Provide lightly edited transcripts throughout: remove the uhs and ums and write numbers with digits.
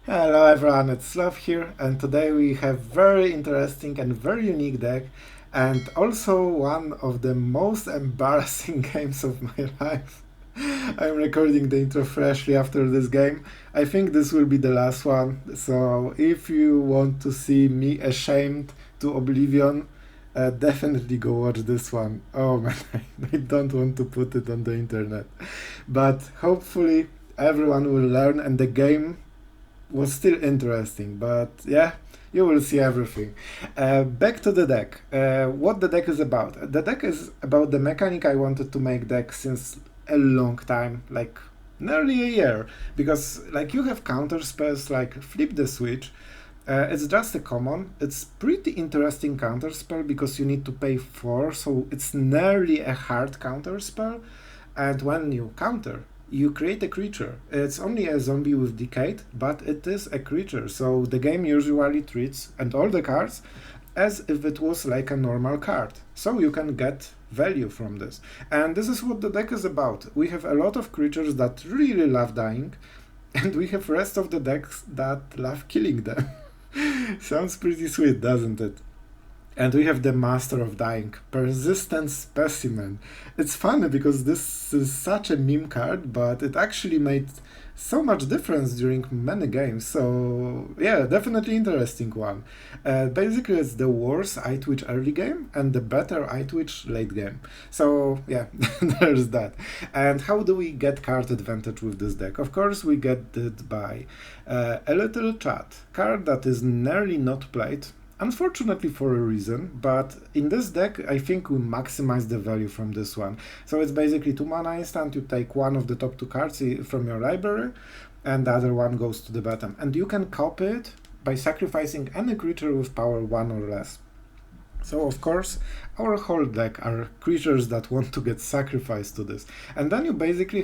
Hello everyone, it's Sloth here, and today we have very interesting and very unique deck, and also one of the most embarrassing games of my life. I'm recording the intro freshly after this game. I think this will be the last one, so if you want to see me ashamed to oblivion, definitely go watch this one. Oh man, I don't want to put it on the internet. But hopefully everyone will learn and the game was still interesting, but yeah, you will see everything. Back to the deck. What the deck is about? The deck is about the mechanic I wanted to make deck since a long time, like nearly a year, because like you have counter spells like flip the switch. It's just a common. It's pretty interesting counter spell because you need to pay 4, so it's nearly a hard counter spell. And when you counter, you create a creature. It's only a zombie with decayed, but it is a creature. So the game usually treats and all the cards as if it was like a normal card. So you can get value from this. And this is what the deck is about. We have a lot of creatures that really love dying, and we have rest of the decks that love killing them. Sounds pretty sweet, doesn't it? And we have the Master of Dying, Persistent Specimen. It's funny because this is such a meme card, but it actually made so much difference during many games. So yeah, definitely interesting one. Basically, it's the worse Eyetwitch early game and the better Eyetwitch late game. So yeah, there's that. And how do we get card advantage with this deck? Of course, we get it by a little chat card that is nearly not played. Unfortunately for a reason, but in this deck I think we maximize the value from this one. So it's basically 2 mana instant, you take one of the top 2 cards from your library and the other one goes to the bottom. And you can copy it by sacrificing any creature with power 1 or less. So of course our whole deck are creatures that want to get sacrificed to this. And then you basically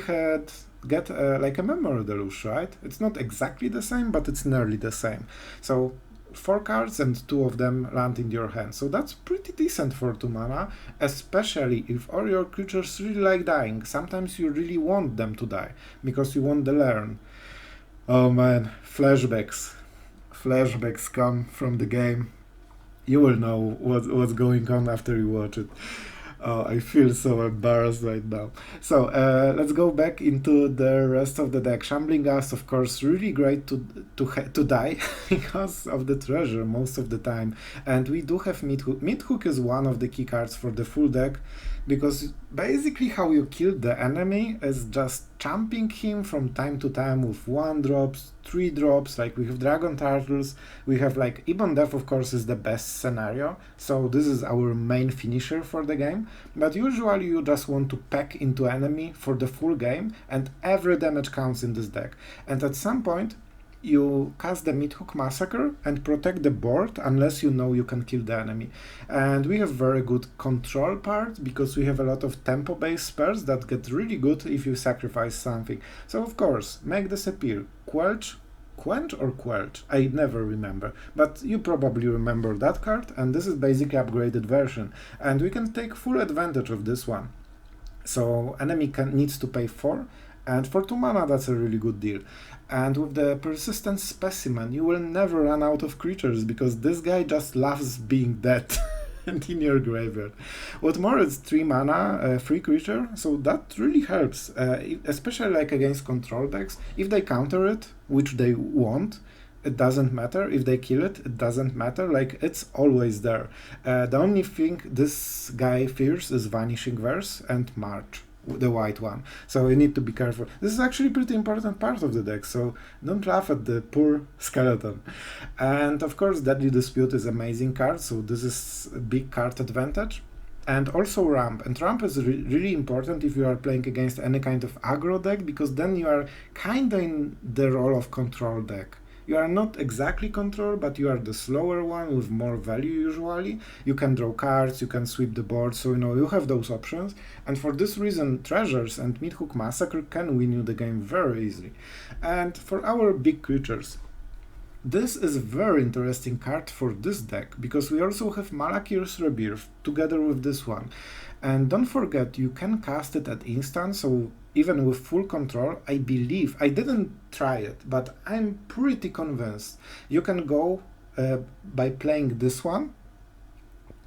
get like a memory deluge, right? It's not exactly the same, but it's nearly the same. So 4 cards and 2 of them land in your hand. So that's pretty decent for 2 mana, especially if all your creatures really like dying. Sometimes you really want them to die, because you want the learn. Oh man, flashbacks. Flashbacks come from the game. You will know what's going on after you watch it. Oh, I feel so embarrassed right now. So let's go back into the rest of the deck. Shambling Ghast, of course, really great to die because of the treasure most of the time. And we do have Midhook. Midhook is one of the key cards for the full deck because basically how you kill the enemy is just champing him from time to time with 1 drops, 3 drops, like we have Dragon Turtles, we have like Ebondeath, of course, is the best scenario, so this is our main finisher for the game, but usually you just want to pack into enemy for the full game and every damage counts in this deck. And at some point you cast the Midhook Massacre and protect the board unless you know you can kill the enemy. And we have very good control part because we have a lot of tempo based spells that get really good if you sacrifice something. So of course, make this appear. Quench or Quelch? I never remember, but you probably remember that card, and this is basically upgraded version. And we can take full advantage of this one. So enemy needs to pay 4, and for 2 mana that's a really good deal. And with the Persistent Specimen, you will never run out of creatures because this guy just loves being dead and in your graveyard. What more, it's 3 mana, free creature, so that really helps, especially like against control decks. If they counter it, which they won't, it doesn't matter. If they kill it, it doesn't matter. Like, it's always there. The only thing this guy fears is Vanishing Verse and March, the white one. So you need to be careful. This is actually a pretty important part of the deck, so don't laugh at the poor skeleton. And of course, Deadly Dispute is amazing card, so this is a big card advantage. And also ramp. And ramp is really important if you are playing against any kind of aggro deck, because then you are kinda in the role of control deck. You are not exactly control, but you are the slower one with more value usually. You can draw cards, you can sweep the board, so you have those options. And for this reason, Treasures and Midhook Massacre can win you the game very easily. And for our big creatures, this is a very interesting card for this deck, because we also have Malakir's Rebirth together with this one. And don't forget, you can cast it at instant, so even with full control, I believe, I didn't try it, but I'm pretty convinced you can go by playing this one.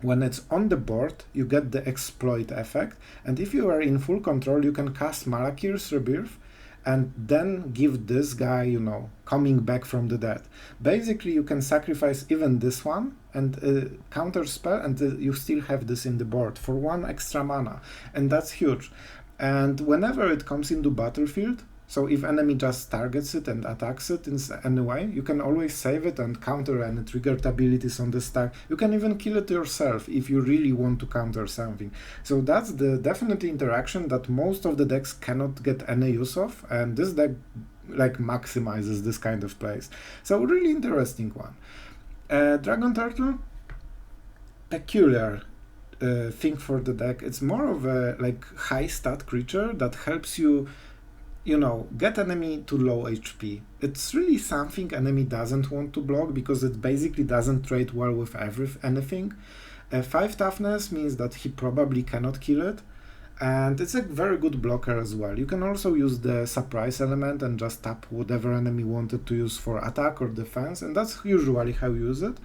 When it's on the board, you get the exploit effect, and if you are in full control, you can cast Malakir's Rebirth and then give this guy, you know, coming back from the dead. Basically, you can sacrifice even this one and counter spell, and you still have this in the board for 1 extra mana, and that's huge. And whenever it comes into battlefield, so if enemy just targets it and attacks it in any way, you can always save it and counter any triggered abilities on the stack. You can even kill it yourself if you really want to counter something. So that's the definitely interaction that most of the decks cannot get any use of, and this deck like maximizes this kind of plays. So really interesting one. Dragon Turtle, peculiar thing for the deck. It's more of a like high stat creature that helps you, you know, get enemy to low HP. It's really something enemy doesn't want to block because it basically doesn't trade well with anything. 5 toughness means that he probably cannot kill it, and it's a very good blocker as well. You can also use the surprise element and just tap whatever enemy wanted to use for attack or defense, and that's usually how you use it.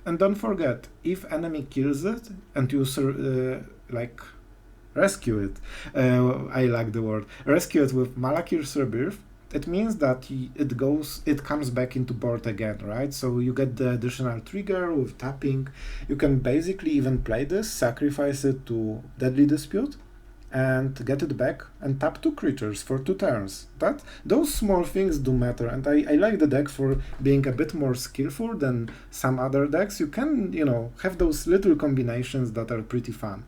And don't forget, if enemy kills it and you rescue it, I like the word, rescue it with Malakir's Rebirth, it means that it comes back into board again, right? So you get the additional trigger with tapping. You can basically even play this, sacrifice it to Deadly Dispute, and get it back and tap 2 creatures for 2 turns. Those small things do matter, and I like the deck for being a bit more skillful than some other decks. You can, you know, have those little combinations that are pretty fun.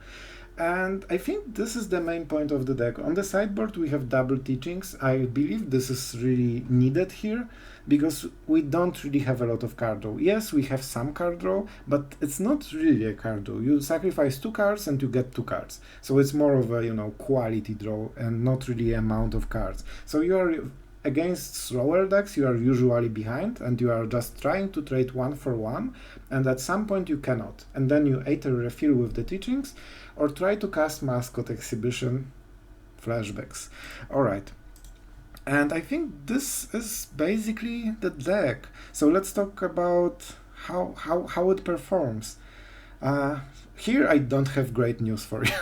And I think this is the main point of the deck. On the sideboard we have double teachings. I believe this is really needed here because we don't really have a lot of card draw. Yes, we have some card draw, but it's not really a card draw. You sacrifice 2 cards and you get 2 cards. So it's more of a, you know, quality draw and not really amount of cards. So you are against slower decks, you are usually behind and you are just trying to trade 1 for 1, and at some point you cannot. And then you either refill with the teachings or try to cast Mascot Exhibition flashbacks. Alright. And I think this is basically the deck. So let's talk about how it performs. Here I don't have great news for you.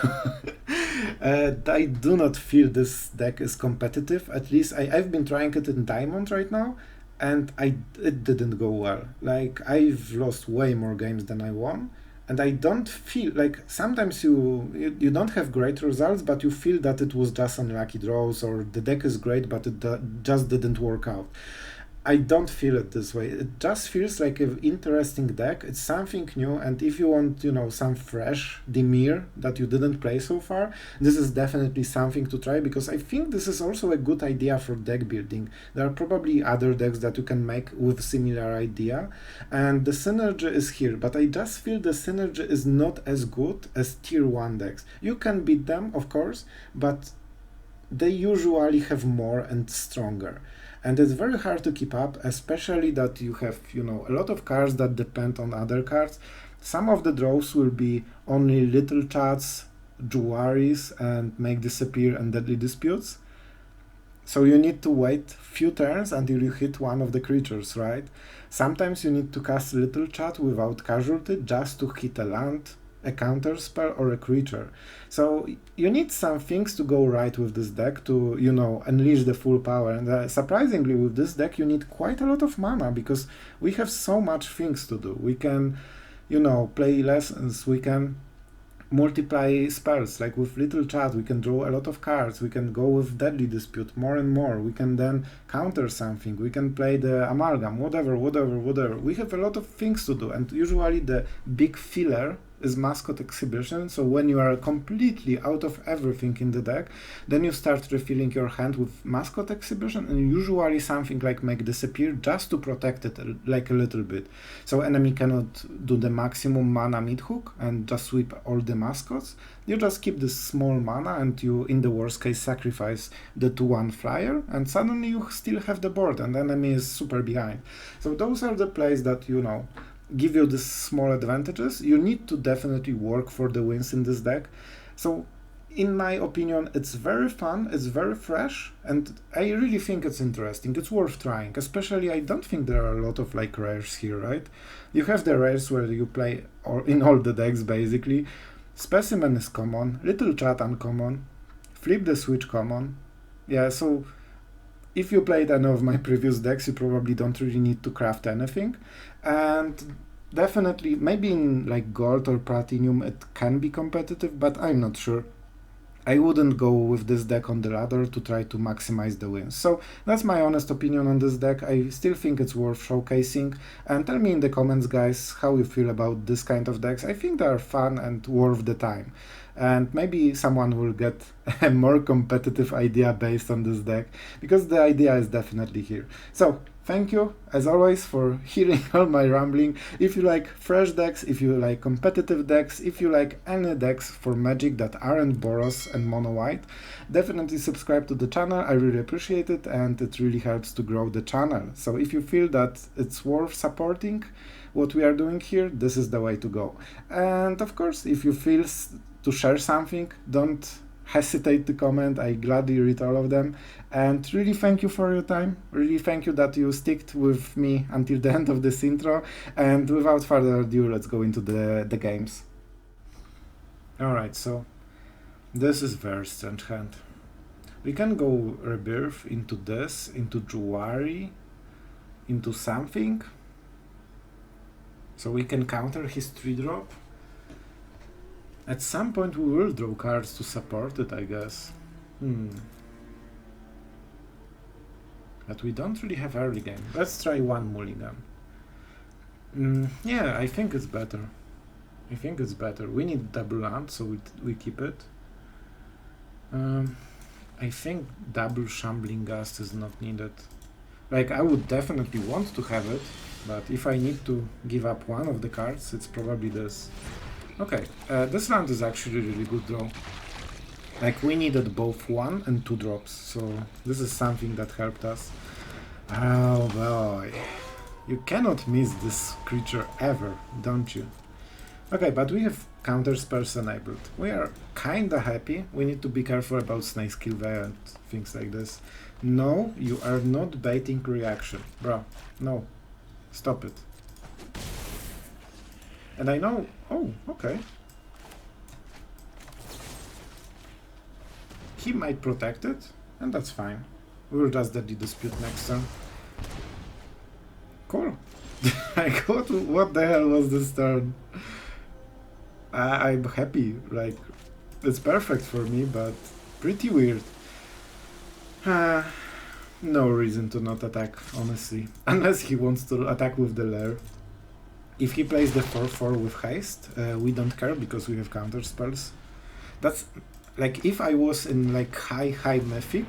I do not feel this deck is competitive. At least I've been trying it in Diamond right now, and it didn't go well. Like, I've lost way more games than I won, and I don't feel like sometimes you don't have great results, but you feel that it was just unlucky draws, or the deck is great but it just didn't work out. I don't feel it this way. It just feels like an interesting deck. It's something new, and if you want, you know, some fresh Dimir that you didn't play so far, this is definitely something to try, because I think this is also a good idea for deck building. There are probably other decks that you can make with similar idea, and the synergy is here, but I just feel the synergy is not as good as tier 1 decks. You can beat them, of course, but they usually have more and stronger. And it's very hard to keep up, especially that you have, you know, a lot of cards that depend on other cards. Some of the draws will be only Little Chats, Jwaris, and Make Disappear and Deadly Disputes. So you need to wait few turns until you hit one of the creatures, right? Sometimes you need to cast Little Chat without casualty just to hit a land, a counter spell, or a creature. So you need some things to go right with this deck to, you know, unleash the full power. And surprisingly, with this deck you need quite a lot of mana, because we have so much things to do. We can, you know, play lessons, we can multiply spells, like with Little Chat we can draw a lot of cards, we can go with Deadly Dispute more and more, we can then counter something, we can play the Amalgam, whatever. We have a lot of things to do, and usually the big filler is Mascot Exhibition. So when you are completely out of everything in the deck, then you start refilling your hand with Mascot Exhibition, and usually something like Make Disappear, just to protect it like a little bit. So enemy cannot do the maximum mana mid-hook and just sweep all the mascots. You just keep this small mana, and you, in the worst case, sacrifice the 2/1 flyer, and suddenly you still have the board and enemy is super behind. So those are the plays that, you know, give you these small advantages. You need to definitely work for the wins in this deck. So in my opinion, it's very fun, it's very fresh, and I really think it's interesting. It's worth trying, especially I don't think there are a lot of like rares here, right? You have the rares where you play or in all the decks basically. Specimen is common, Little Chat uncommon, Flip the Switch common. Yeah, so if you played any of my previous decks, you probably don't really need to craft anything. And definitely, maybe in like gold or platinum it can be competitive, but I'm not sure. I wouldn't go with this deck on the ladder to try to maximize the wins. So that's my honest opinion on this deck. I still think it's worth showcasing. And tell me in the comments, guys, how you feel about this kind of decks. I think they are fun and worth the time. And maybe someone will get a more competitive idea based on this deck, because the idea is definitely here. So thank you, as always, for hearing all my rambling. If you like fresh decks, if you like competitive decks, if you like any decks for Magic that aren't Boros and Mono White, definitely subscribe to the channel. I really appreciate it, and it really helps to grow the channel. So if you feel that it's worth supporting what we are doing here, this is the way to go. And of course, if you feel to share something, don't hesitate to comment. I gladly read all of them. And really thank you for your time. Really thank you that you sticked with me until the end of this intro. And without further ado, let's go into the games. Alright, so this is very strange hand. We can go Rebirth into this, into Jwari, into something. So we can counter his 3-drop. At some point we will draw cards to support it, I guess. But we don't really have early game. Let's try one mulligan. Yeah, I think it's better. I think it's better. We need double land, so we keep it. I think double Shambling Ghast is not needed. Like, I would definitely want to have it, but if I need to give up one of the cards, it's probably this. Okay, this round is actually really good draw. Like, we needed both 1 and 2 drops, so this is something that helped us. Oh boy, you cannot miss this creature ever, don't you? Okay, but we have counter spells enabled. We are kinda happy. We need to be careful about Snake's Kill and things like this. No, you are not baiting reaction. Bro, no. Stop it. And I know... Oh, okay. He might protect it, and that's fine. We'll just deadly dispute next turn. Cool. Like, what the hell was this turn? I'm happy. Like, it's perfect for me, but pretty weird. No reason to not attack, honestly. Unless he wants to attack with the lair. If he plays the 4-4 with haste, we don't care because we have counter spells. That's like, if I was in like high mythic,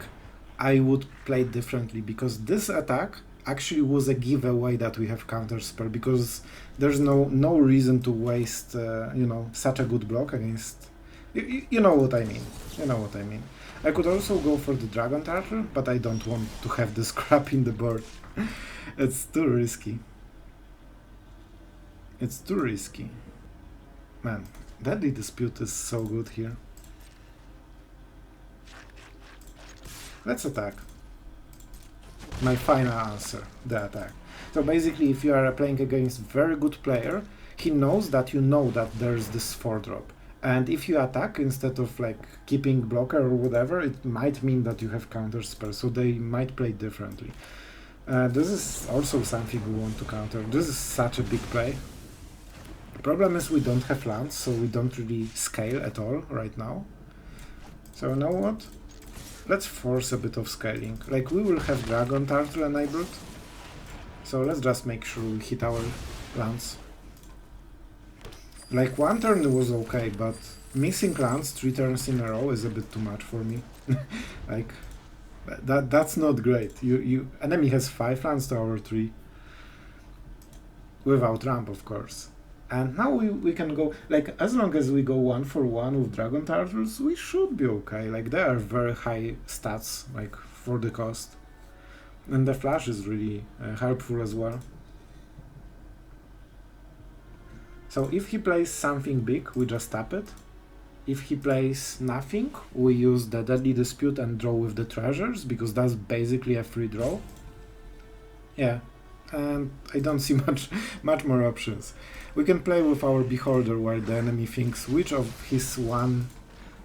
I would play differently, because this attack actually was a giveaway that we have counter spell, because there's no reason to waste you know, such a good block against. You know what I mean. You know what I mean. I could also go for the Dragon Turtle, but I don't want to have this crap in the board. It's too risky. It's too risky. Man, Deadly Dispute is so good here. Let's attack. My final answer, the attack. So basically, if you are playing against very good player, he knows that you know that there's this 4-drop. And if you attack instead of like keeping blocker or whatever, it might mean that you have counter spell, so they might play differently. This is also something we want to counter. This is such a big play. Problem is we don't have lands, so we don't really scale at all right now. So you know what? Let's force a bit of scaling. Like, we will have Dragon Turtle enabled, so let's just make sure we hit our lands. Like, one turn was okay, but missing lands 3 turns in a row is a bit too much for me. Like, that's not great. Enemy has 5 lands to our 3. Without ramp, of course. And now we can go, like, as long as we go 1 for 1 with Dragon Turtles, we should be okay. Like, they are very high stats, like, for the cost. And the flash is really helpful as well. So if he plays something big, we just tap it. If he plays nothing, we use the Deadly Dispute and draw with the treasures, because that's basically a free draw. Yeah, and I don't see much more options. We can play with our Beholder while the enemy thinks which of his one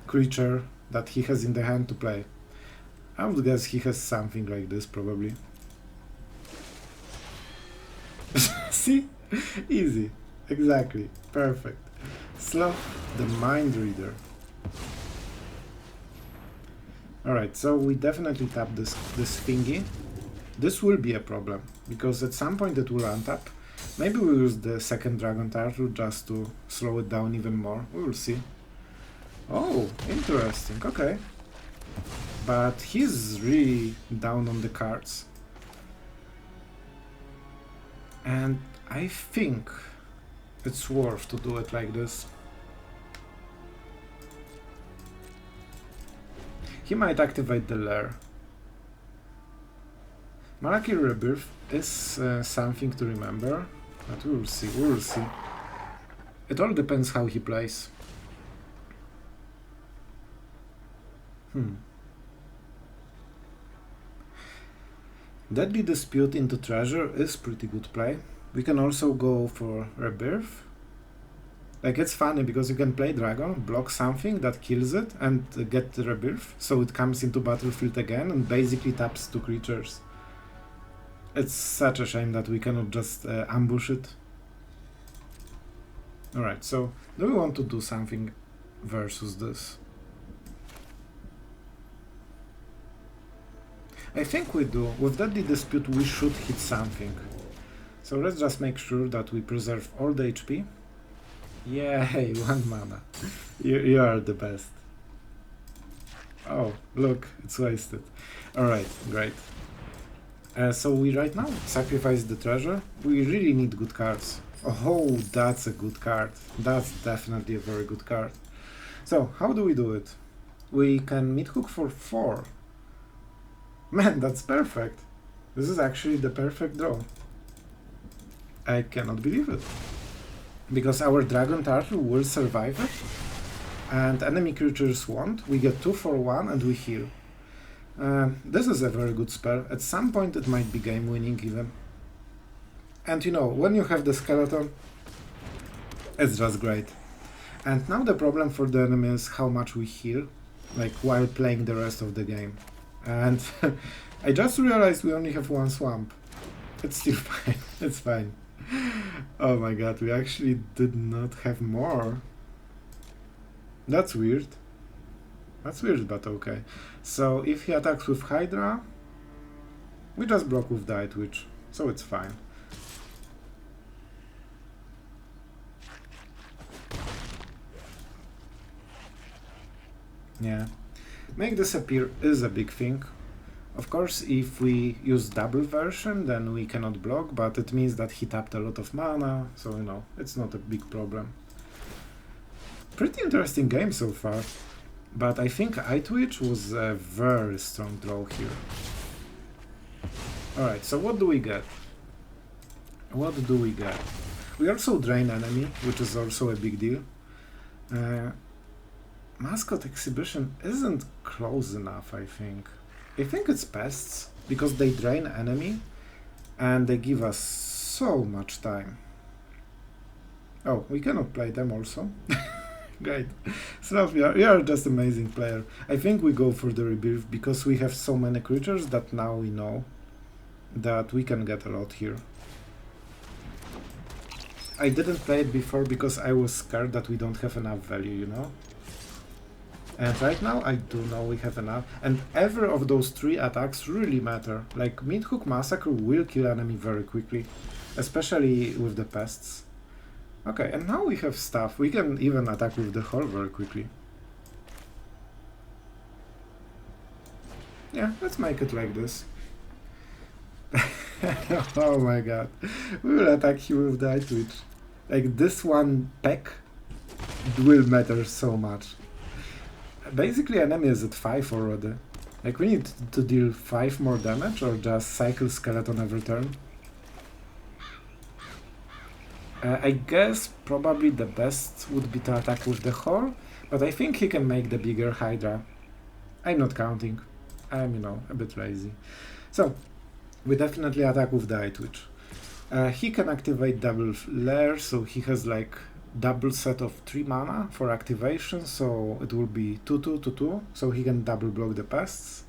creature that he has in the hand to play. I would guess he has something like this, probably. See? Easy. Exactly. Perfect. Sloth, the Mind Reader. Alright, so we definitely tap this thingy. This will be a problem, because at some point it will untap. Maybe we'll use the second Dragon Turtle just to slow it down even more. We will see. Oh, interesting. Okay. But he's really down on the cards. And I think it's worth to do it like this. He might activate the lair. Malaki Rebirth is something to remember, but we will see. It all depends how he plays. Deadly Dispute into Treasure is pretty good play. We can also go for Rebirth. Like, it's funny because you can play Dragon, block something that kills it, and get the Rebirth, so it comes into battlefield again and basically taps 2 creatures. It's such a shame that we cannot just ambush it. Alright, so do we want to do something versus this? I think we do. With Deadly Dispute we should hit something. So let's just make sure that we preserve all the HP. Yay, 1 mana. You are the best. Oh, look, it's wasted. Alright, great. So we right now sacrifice the treasure. We really need good cards. Oh, that's a good card. That's definitely a very good card. So, how do we do it? We can mid-hook for 4. Man, that's perfect. This is actually the perfect draw. I cannot believe it. Because our Dragon Turtle will survive it, and enemy creatures won't. We get 2 for 1 and we heal. This is a very good spell. At some point it might be game winning even. And you know, when you have the skeleton, it's just great. And now the problem for the enemy is how much we heal, like while playing the rest of the game. And I just realized we only have 1 swamp. It's still fine. It's fine. Oh my god, we actually did not have more. That's weird. That's weird, but okay. So if he attacks with Hydra, we just block with the Eyetwitch, so it's fine. Yeah. Make this appear is a big thing. Of course, if we use double version, then we cannot block, but it means that he tapped a lot of mana, so you know, it's not a big problem. Pretty interesting game so far. But I think Eyetwitch was a very strong draw here. Alright, so what do we get? What do we get? We also drain enemy, which is also a big deal. Mascot Exhibition isn't close enough, I think. I think it's pests, because they drain enemy and they give us so much time. Oh, we cannot play them also. Great. Sloth, you are just amazing player. I think we go for the Rebirth because we have so many creatures that now we know that we can get a lot here. I didn't play it before because I was scared that we don't have enough value, you know? And right now I do know we have enough. And every of those 3 attacks really matter. Like Mid-Hook Massacre will kill enemy very quickly, especially with the pests. Okay, and now we have stuff. We can even attack with the Hole very quickly. Yeah, let's make it like this. Oh my god. We will attack him with the Eyetwitch. Like, this one peck will matter so much. Basically, enemy is at 5 already. Like, we need to deal 5 more damage or just cycle skeleton every turn. I guess probably the best would be to attack with the Hole, But I think he can make the bigger Hydra. I'm not counting. I'm, you know, a bit lazy. So, we definitely attack with the Eyetwitch. He can activate double lair, so he has like double set of 3 mana for activation, so it will be 2-2, 2-2, so he can double block the pests.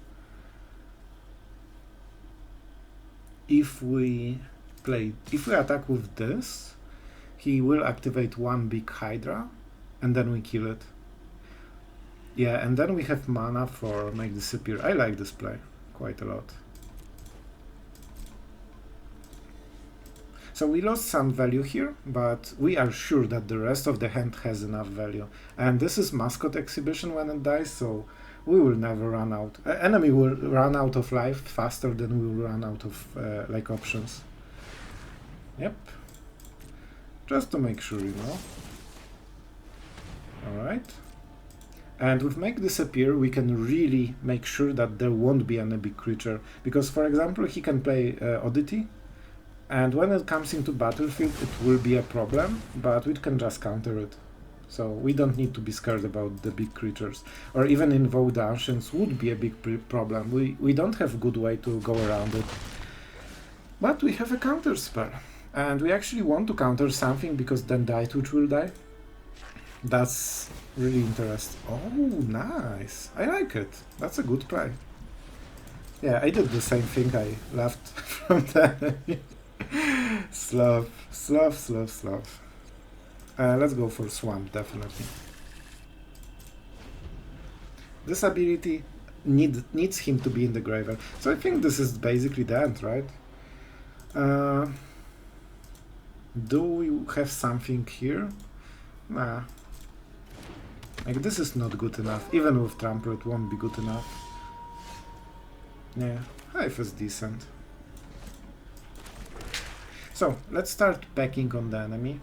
If we attack with this, he will activate 1 big Hydra, and then we kill it. Yeah, and then we have mana for make disappear. I like this play quite a lot. So we lost some value here, but we are sure that the rest of the hand has enough value. And this is mascot exhibition when it dies, so we will never run out. Enemy will run out of life faster than we will run out of like options. Yep. Just to make sure, you know. Alright. And with Make Disappear, we can really make sure that there won't be any big creature. Because, for example, he can play Oddity. And when it comes into battlefield, it will be a problem, but we can just counter it. So we don't need to be scared about the big creatures. Or even Invoke the Ancients would be a big problem. We don't have a good way to go around it. But we have a counter spell. And we actually want to counter something because then the Eyetwitch will die. That's really interesting. Oh, nice. I like it. That's a good play. Yeah, I did the same thing. I left from the enemy. Sloth. Let's go for Swamp, definitely. This ability needs him to be in the graveyard. So I think this is basically the end, right? Do we have something here? Nah. Like, this is not good enough. Even with Trample, it won't be good enough. Yeah, Hive is decent. So, let's start packing on the enemy.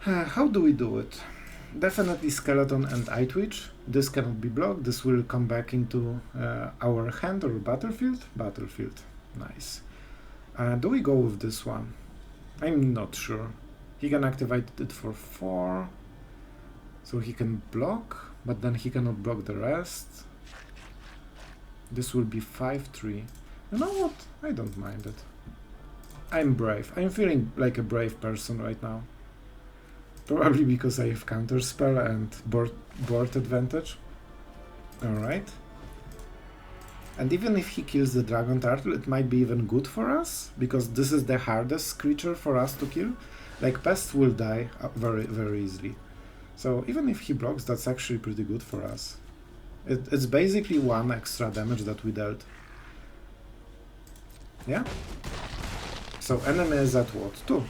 How do we do it? Definitely Skeleton and Eyetwitch. This cannot be blocked. This will come back into our hand or battlefield. Battlefield. Nice. Do we go with this one? I'm not sure. He can activate it for 4. So he can block, but then he cannot block the rest. This will be 5-3. You know what? I don't mind it. I'm brave. I'm feeling like a brave person right now. Probably because I have counter spell and board advantage. Alright. And even if he kills the Dragon Turtle, it might be even good for us, because this is the hardest creature for us to kill. Like, Pest will die very, very easily. So even if he blocks, that's actually pretty good for us. It's basically 1 extra damage that we dealt. Yeah? So enemy is at what? 2.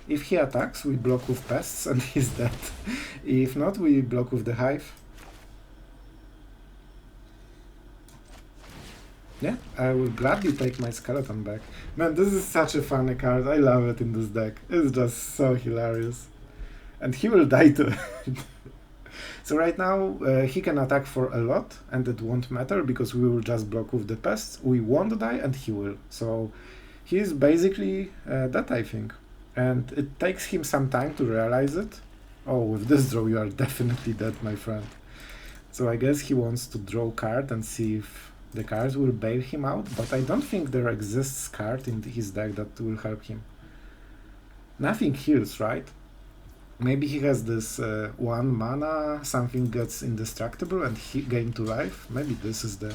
If he attacks, we block with Pests and he's dead. If not, we block with the Hive. Yeah, I will gladly take my Skeleton back. Man, this is such a funny card. I love it in this deck. It's just so hilarious. And he will die too. So right now, he can attack for a lot, and it won't matter, because we will just block with the Pests. We won't die, and he will. So he is basically dead, I think. And it takes him some time to realize it. Oh, with this draw, you are definitely dead, my friend. So I guess he wants to draw card and see if the cards will bail him out, but I don't think there exists card in his deck that will help him. Nothing heals, right? Maybe he has this 1 mana, something gets indestructible and he gain 2 life. Maybe this is the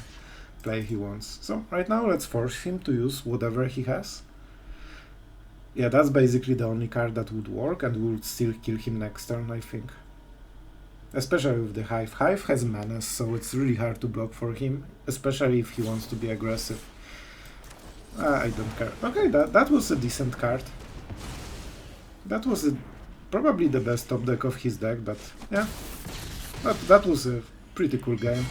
play he wants. So right now let's force him to use whatever he has. Yeah, that's basically the only card that would work, and we would still kill him next turn, I think. Especially with the Hive. Hive has menace, so it's really hard to block for him, especially if he wants to be aggressive. I don't care. Okay, that was a decent card. That was probably the best top deck of his deck, but yeah, that was a pretty cool game.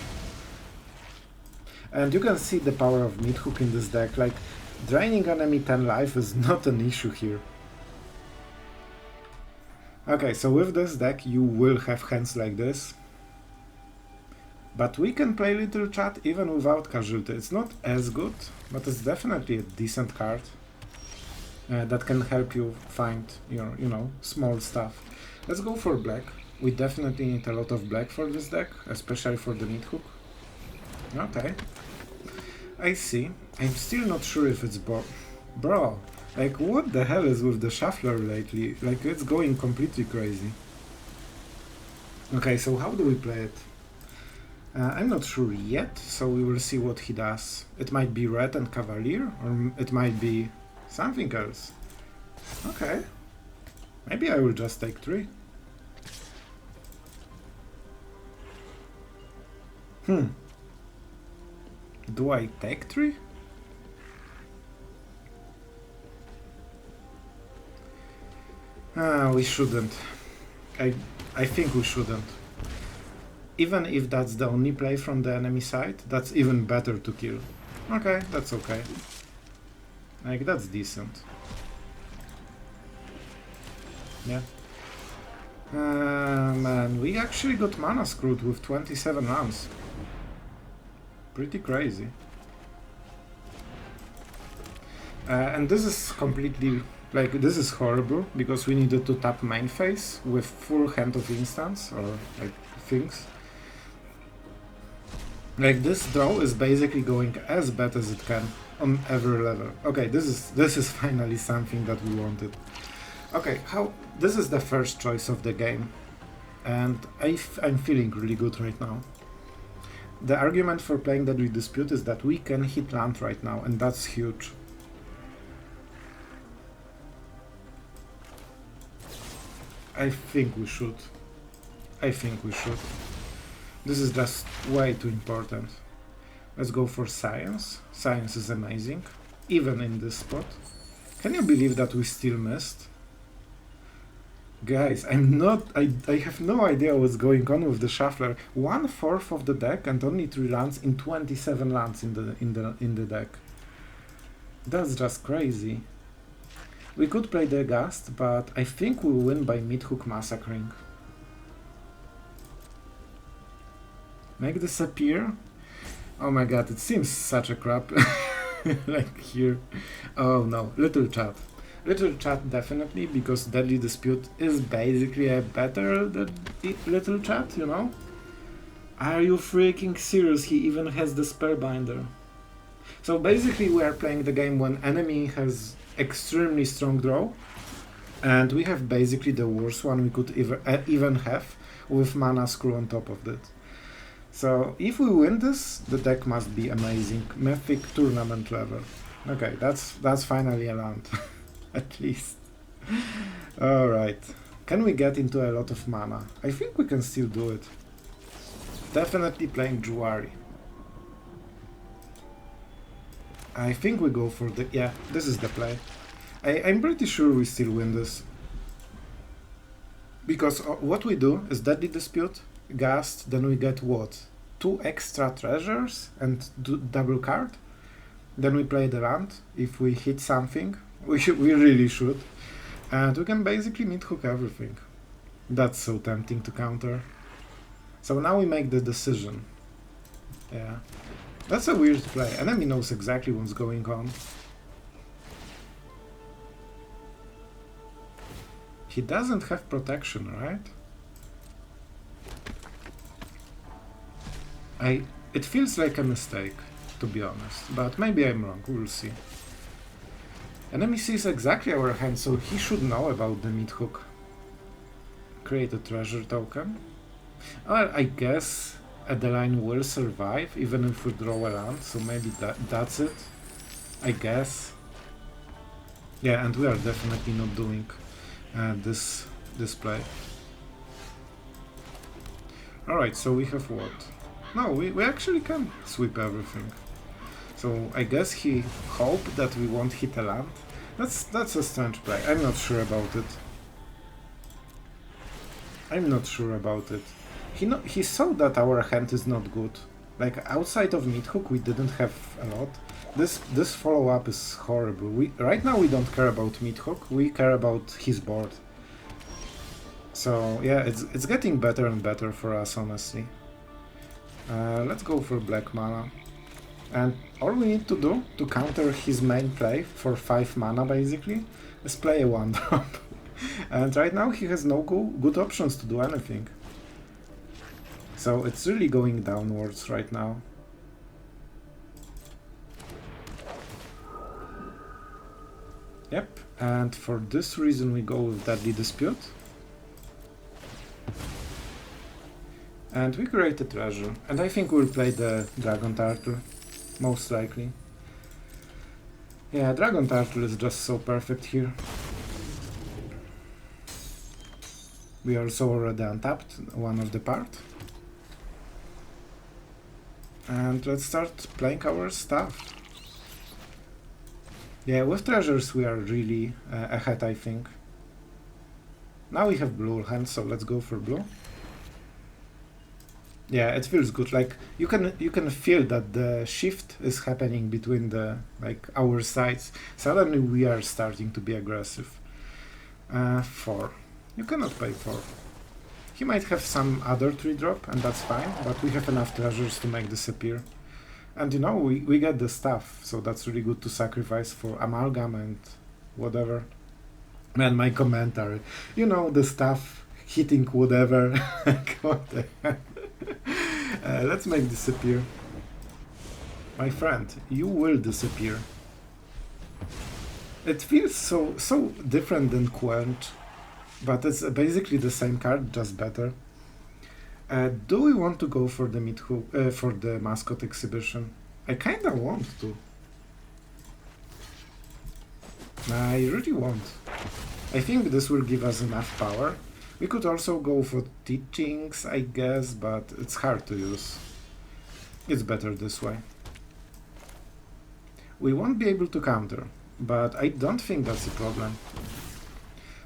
And you can see the power of Midhook in this deck. Like, draining enemy 10 life is not an issue here. Okay, so with this deck you will have hands like this. But we can play Little Chat even without Casualty. It's not as good, but it's definitely a decent card that can help you find your, small stuff. Let's go for black. We definitely need a lot of black for this deck, especially for the mid hook. Okay. I see. I'm still not sure if it's Bro, like what the hell is with the shuffler lately? Like it's going completely crazy. Okay, so how do we play it? I'm not sure yet, so we will see what he does. It might be red and cavalier, or it might be something else. Okay. Maybe I will just take 3. Do I take 3? We shouldn't. I think we shouldn't. Even if that's the only play from the enemy side, that's even better to kill. Okay, that's okay. Like, that's decent. Yeah. Man, we actually got mana screwed with 27 rounds. Pretty crazy. And this is completely... Like, this is horrible, because we needed to tap main phase with full hand of instants, or like, things. Like, this draw is basically going as bad as it can on every level. Okay, this is finally something that we wanted. Okay, this is the first choice of the game, and I'm feeling really good right now. The argument for playing Deadly Dispute is that we can hit land right now, and that's huge. I think we should. This is just way too important. Let's go for Science. Science is amazing, even in this spot. Can you believe that we still missed? Guys, I have no idea what's going on with the shuffler. 1/4 of the deck and only 3 lands in 27 lands in the deck. That's just crazy. We could play the Ghast, but I think we'll win by mid-hook massacring. Make this appear? Oh my god, it seems such a crap. Like here. Oh no, Little Chat. Little Chat definitely, because Deadly Dispute is basically a better than Little Chat, you know? Are you freaking serious? He even has the Spellbinder. So basically we are playing the game when enemy has extremely strong draw, and we have basically the worst one we could even have, with mana screw on top of that. So if we win this, the deck must be amazing, mythic tournament level. Okay, that's finally a land, at least. Alright, can we get into a lot of mana? I think we can still do it. Definitely playing Jwari. I think we go for the... yeah, this is the play. I'm pretty sure we still win this. Because what we do is Deadly Dispute, Ghast, then we get what? 2 extra treasures and double card? Then we play the land. If we hit something, we really should. And we can basically mid-hook everything. That's so tempting to counter. So now we make the decision. Yeah. That's a weird play. Enemy knows exactly what's going on. He doesn't have protection, right? It feels like a mistake, to be honest, but maybe I'm wrong, we'll see. Enemy sees exactly our hand, so he should know about the mid-hook. Create a treasure token. Well, I guess Adeline will survive, even if we draw a land, so maybe that's it, I guess. Yeah, and we are definitely not doing this play. Alright, so we have what? No, we actually can sweep everything. So I guess he hoped that we won't hit a land. That's a strange play. I'm not sure about it. He saw that our hand is not good. Like, outside of mid-hook we didn't have a lot. This follow-up is horrible. Right now we don't care about mid-hook, we care about his board. So yeah, it's getting better and better for us, honestly. Let's go for black mana. And all we need to do to counter his main play for 5 mana basically is play a 1-drop. And right now he has no good options to do anything. So it's really going downwards right now. Yep, and for this reason we go with Deadly Dispute. And we create a treasure. And I think we'll play the Dragon Turtle, most likely. Yeah, Dragon Turtle is just so perfect here. We also already untapped one of the part. And let's start playing our stuff. Yeah, with treasures we are really ahead, I think. Now we have blue hands, so let's go for blue. Yeah, it feels good. Like you can feel that the shift is happening between the our sides. Suddenly we are starting to be aggressive. 4. You cannot pay 4. He might have some other 3-drop, and that's fine, but we have enough treasures to make this appear. And you know, we get the stuff, so that's really good to sacrifice for Amalgam and whatever. Man, my commentary. You know, the stuff, hitting whatever. What the heck? Let's make this appear. My friend, you will disappear. It feels so different than Quench, but it's basically the same card, just better. Do we want to go for the for the mascot exhibition? I kinda want to. I really want. I think this will give us enough power. We could also go for teachings, I guess, but it's hard to use. It's better this way. We won't be able to counter, but I don't think that's a problem.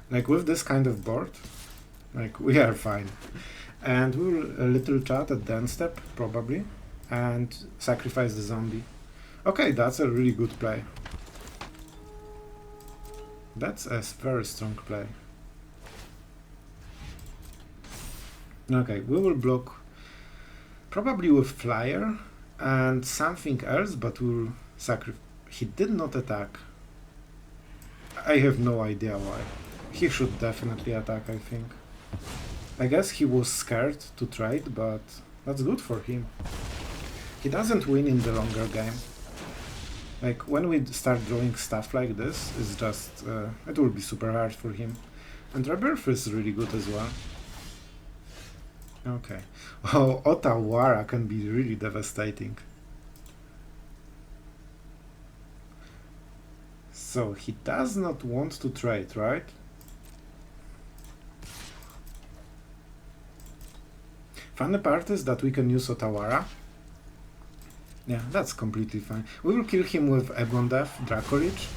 Like with this kind of board, like we are fine. And we will a little chat at the end step, probably, and sacrifice the zombie. Okay, that's a really good play. That's a very strong play. Okay, we will block probably with Flyer and something else, but we'll sacrifice. He did not attack. I have no idea why. He should definitely attack, I think. I guess he was scared to trade, but that's good for him. He doesn't win in the longer game. Like, when we start drawing stuff like this, it's just... it will be super hard for him. And Rebirth is really good as well. Okay. Oh, Otawara can be really devastating. So, he does not want to trade, right? Funny part is that we can use Otawara. Yeah, that's completely fine. We will kill him with Ebondeath, Dracolich.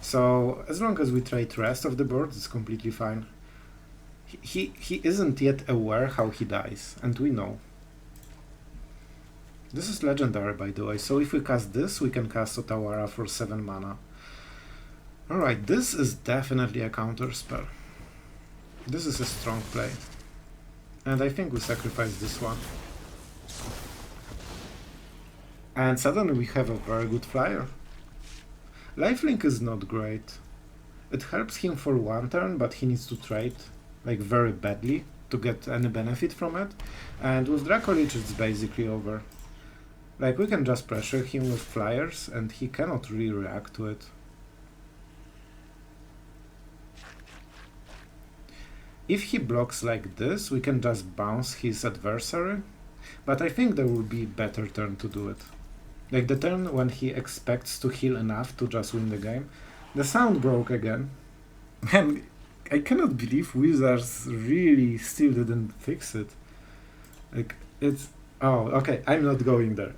So, as long as we trade rest of the board, it's completely fine. He isn't yet aware how he dies, and we know. This is legendary, by the way, so if we cast this, we can cast Otawara for 7 mana. Alright, this is definitely a counter spell. This is a strong play. And I think we sacrifice this one. And suddenly we have a very good flyer. Lifelink is not great. It helps him for 1 turn, but he needs to trade like very badly to get any benefit from it. And with Dracolich it's basically over. Like we can just pressure him with flyers and he cannot really react to it. If he blocks like this, we can just bounce his adversary, but I think there will be better turn to do it. Like the turn when he expects to heal enough to just win the game. The sound broke again. And I cannot believe Wizards really still didn't fix it. Like, it's... Oh, okay, I'm not going there.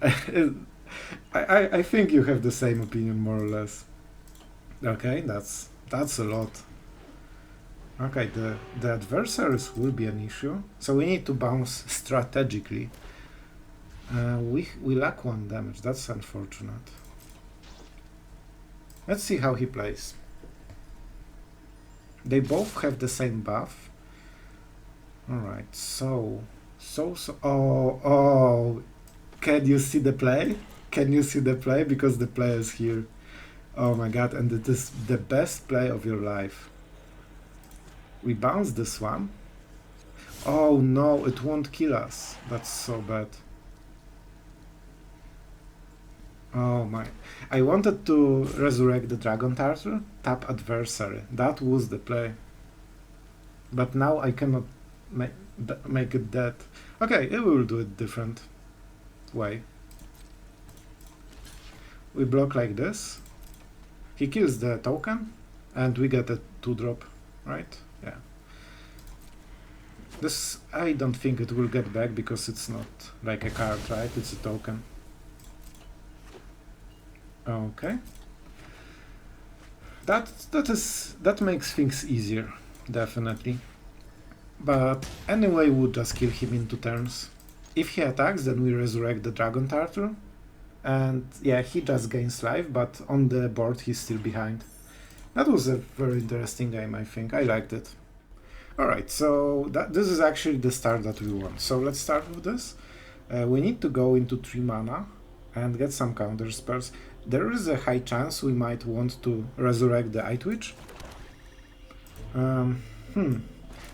I think you have the same opinion, more or less. Okay, that's a lot. Okay, the adversaries will be an issue, so we need to bounce strategically. We lack 1 damage, that's unfortunate. Let's see how he plays. They both have the same buff. Alright, so... Oh, can you see the play? Can you see the play? Because the play is here. Oh my god, and it is the best play of your life. We bounce this one. Oh no, it won't kill us. That's so bad. Oh my. I wanted to resurrect the Dragon Turtle, tap adversary. That was the play. But now I cannot make it dead. Okay, we will do it different way. We block like this. He kills the token, and we get a 2-drop, right? Yeah. This, I don't think it will get back because it's not like a card, right? It's a token. Okay. That makes things easier, definitely. But anyway, we'll just kill him in 2 turns. If he attacks, then we resurrect the Dragon Turtle. And yeah, he just gains life, but on the board he's still behind. That was a very interesting game, I think. I liked it. Alright, so this is actually the start that we want. So let's start with this. We need to go into 3 mana and get some counter spells. There is a high chance we might want to resurrect the Eyetwitch.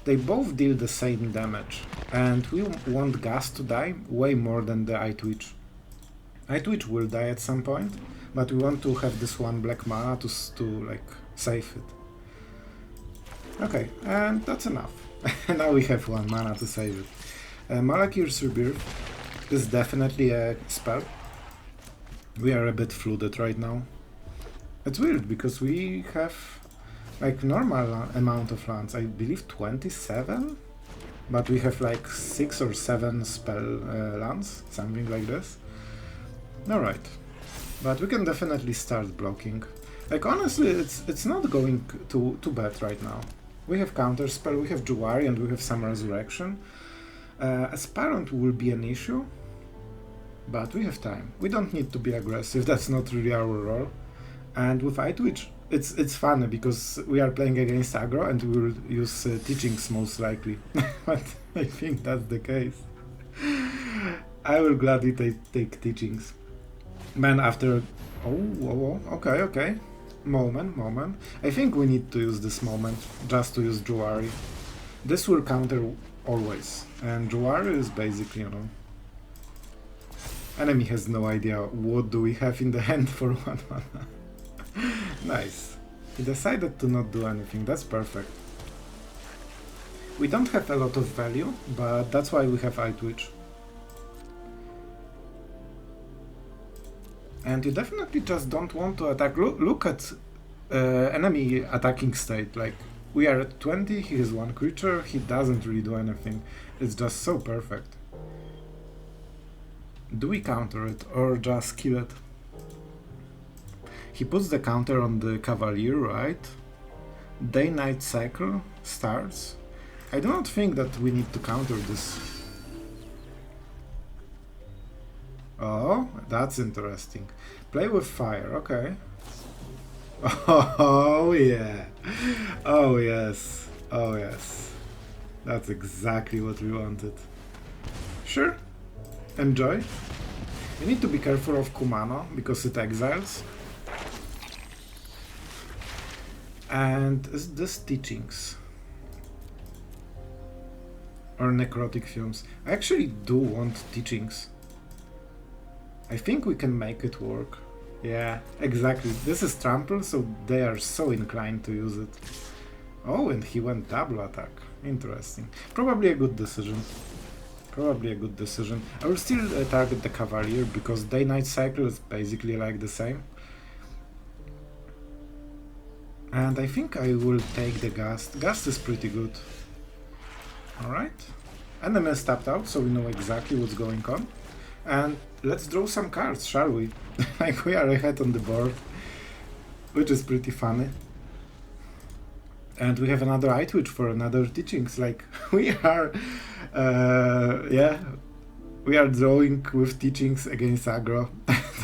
They both deal the same damage, and we want Ghast to die way more than the Eyetwitch. Eyetwitch will die at some point, but we want to have this 1 black mana to like save it. Okay, and that's enough. Now we have 1 mana to save it. Malakir's Rebirth is definitely a spell. We are a bit flooded right now. It's weird because we have like normal amount of lands, I believe 27, but we have like 6 or 7 spell lands, something like this. Alright, but we can definitely start blocking. Like honestly, it's not going too bad right now. We have counterspell, we have Jwari, and we have some resurrection. Aspirant will be an issue, but we have time. We don't need to be aggressive, that's not really our role. And with Eyetwitch, it's funny because we are playing against aggro and we will use teachings most likely. But I think that's the case. I will gladly take teachings. Man, after... Oh, okay. Moment. I think we need to use this moment just to use Jwari. This will counter always. And Jwari is basically, you know... Enemy has no idea what do we have in the hand for 1 mana. Nice. He decided to not do anything, that's perfect. We don't have a lot of value, but that's why we have Eyetwitch. And you definitely just don't want to attack. Look at enemy attacking state, like we are at 20, he has 1 creature, he doesn't really do anything. It's just so perfect. Do we counter it or just kill it? He puts the counter on the Cavalier, right? Day-night cycle starts. I do not think that we need to counter this. Oh, that's interesting. Play with fire, okay. Oh yeah. Oh yes. Oh yes. That's exactly what we wanted. Sure. Enjoy. You need to be careful of Kumano because it exiles. And is this teachings? Or necrotic fumes? I actually do want teachings. I think we can make it work. Yeah, exactly. This is trample, so they are so inclined to use it. Oh, and he went double attack. Interesting. Probably a good decision. I will still target the Cavalier because day-night cycle is basically like the same. And I think I will take the Ghast. Ghast is pretty good. Alright. Enemy is tapped out, so we know exactly what's going on. And let's draw some cards, shall we? Like we are ahead on the board, which is pretty funny. And we have another Eyetwitch for another teachings. Like we are, yeah, we are drawing with teachings against aggro.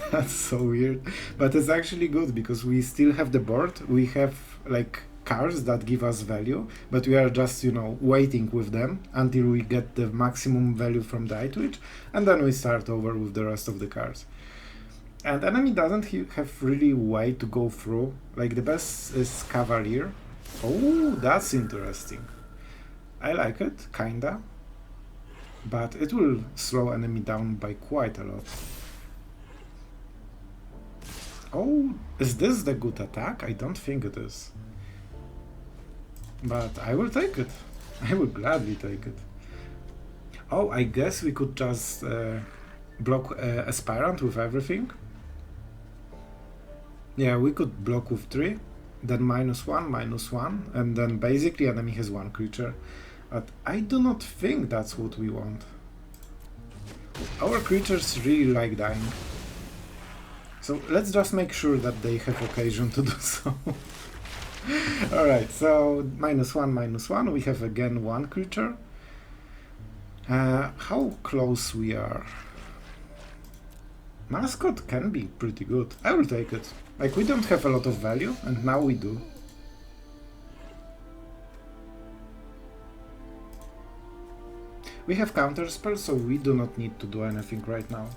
That's so weird, but it's actually good because we still have the board. We have like cards that give us value, but we are just, you know, waiting with them until we get the maximum value from the Eyetwitch, and then we start over with the rest of the cards. And enemy doesn't have really way to go through. Like the best is Cavalier. Oh, that's interesting. I like it, kinda. But it will slow enemy down by quite a lot. Oh, is this the good attack? I don't think it is. But I will take it. I will gladly take it. Oh, I guess we could just block Aspirant with everything. Yeah, we could block with 3, then -1, and then basically enemy has 1 creature. But I do not think that's what we want. Our creatures really like dying. So let's just make sure that they have occasion to do so. Alright, so -1, we have again 1 creature. How close we are? Mascot can be pretty good. I will take it. Like, we don't have a lot of value, and now we do. We have counterspell, so we do not need to do anything right now.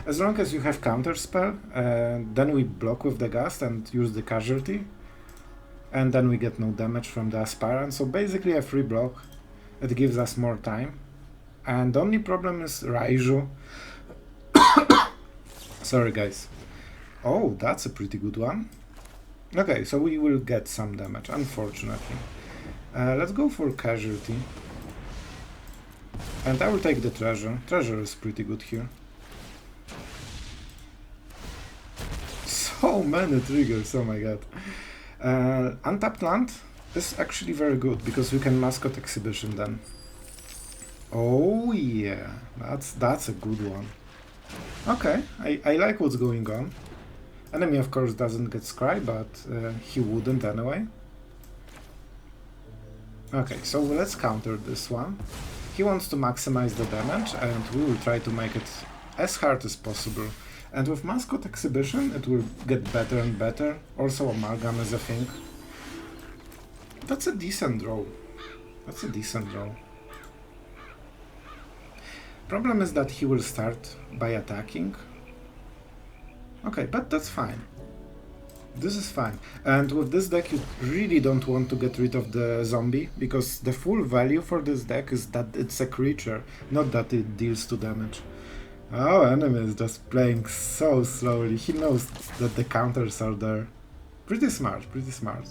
As long as you have counterspell, then we block with the Ghast and use the casualty. And then we get no damage from the Aspirant, so basically a free block. It gives us more time. And the only problem is Raiju. Sorry guys. Oh, that's a pretty good one. Okay, so we will get some damage, unfortunately. Let's go for casualty. And I will take the treasure. Treasure is pretty good here. So many triggers, oh my god. Untapped land is actually very good, because we can mascot exhibition then. Oh yeah, that's a good one. Okay, I like what's going on. Enemy of course doesn't get scry, but he wouldn't anyway. Okay, so let's counter this one. He wants to maximize the damage, and we will try to make it as hard as possible. And with Mascot Exhibition it will get better and better. Also Amalgam is a thing. That's a decent draw. That's a decent draw. Problem is that he will start by attacking. Okay, but that's fine. This is fine. And with this deck you really don't want to get rid of the zombie, because the full value for this deck is that it's a creature, not that it deals 2 damage. Our enemy is just playing so slowly. He knows that the counters are there. Pretty smart, pretty smart.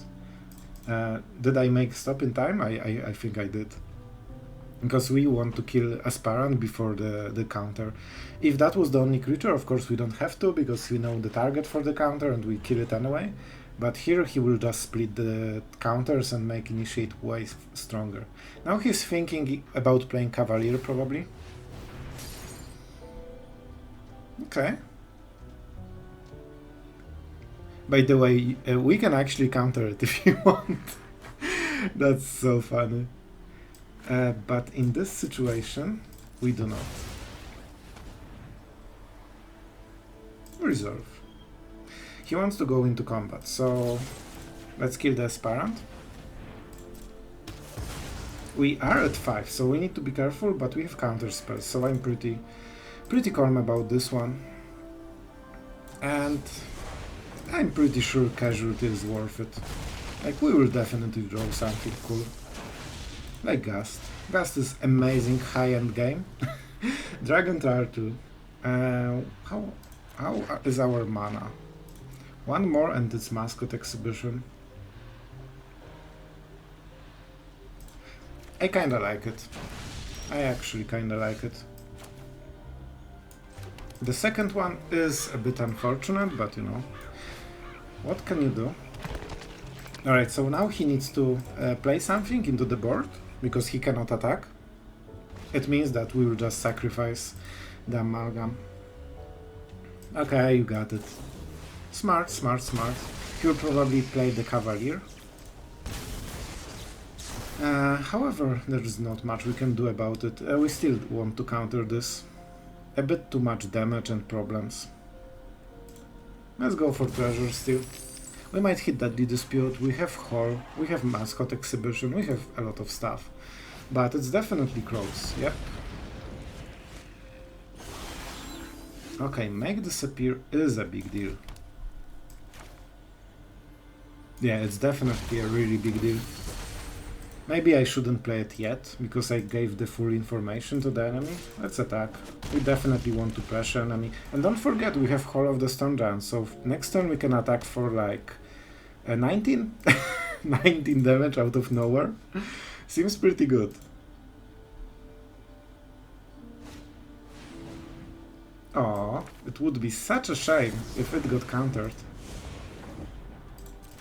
Did I make stop in time? I think I did. Because we want to kill Aspirant before the counter. If that was the only creature, of course we don't have to, because we know the target for the counter and we kill it anyway. But here he will just split the counters and make initiate way stronger. Now he's thinking about playing Cavalier probably. Okay. By the way, we can actually counter it if you want. That's so funny. But in this situation, we do not. Reserve. He wants to go into combat, so let's kill the Aspirant. We are at 5, so we need to be careful, but we have counter spells, so I'm pretty calm about this one. And I'm pretty sure casualty is worth it. Like, we will definitely draw something cool. Like Ghast. Ghast is amazing high-end game. Dragon Turtle. How is our mana? 1 more and it's Mascot Exhibition. I kinda like it. I actually kinda like it. The second one is a bit unfortunate, but you know, what can you do? Alright, so now he needs to play something into the board, because he cannot attack. It means that we will just sacrifice the Amalgam. Okay, you got it. Smart, smart, smart. He will probably play the Cavalier. However, there is not much we can do about it. We still want to counter this. A bit too much damage and problems. Let's go for treasure still. We might hit Deadly Dispute, we have Hall, we have Mascot Exhibition, we have a lot of stuff. But it's definitely close, yep. Okay, make disappear is a big deal. Yeah, it's definitely a really big deal. Maybe I shouldn't play it yet, because I gave the full information to the enemy. Let's attack. We definitely want to pressure enemy. And don't forget, we have Hall of the Storm Giant, so next turn we can attack for like 19? 19 damage out of nowhere. Seems pretty good. Oh, it would be such a shame if it got countered.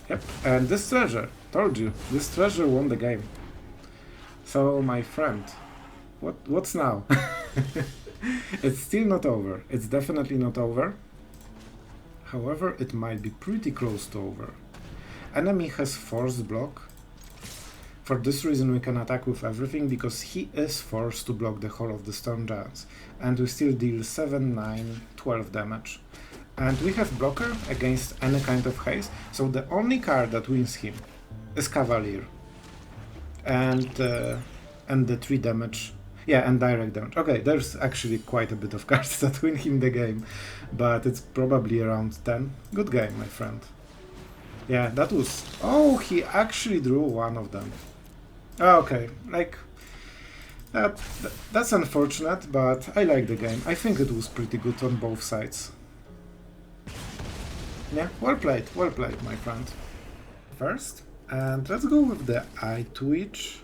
Yep, and this treasure, told you, this treasure won the game. So, my friend, what's now? It's still not over. It's definitely not over. However, it might be pretty close to over. Enemy has forced block. For this reason we can attack with everything, because he is forced to block the whole of the Storm Giants. And we still deal 7, 9, 12 damage. And we have blocker against any kind of haste, so the only card that wins him is Cavalier. And the 3 damage. Yeah, and direct damage. Okay, there's actually quite a bit of cards that win him the game, but it's probably around 10. Good game, my friend. Yeah, that was... Oh, he actually drew one of them. Okay, like... That's unfortunate, but I like the game. I think it was pretty good on both sides. Yeah, well played, my friend. First, and let's go with the Eyetwitch.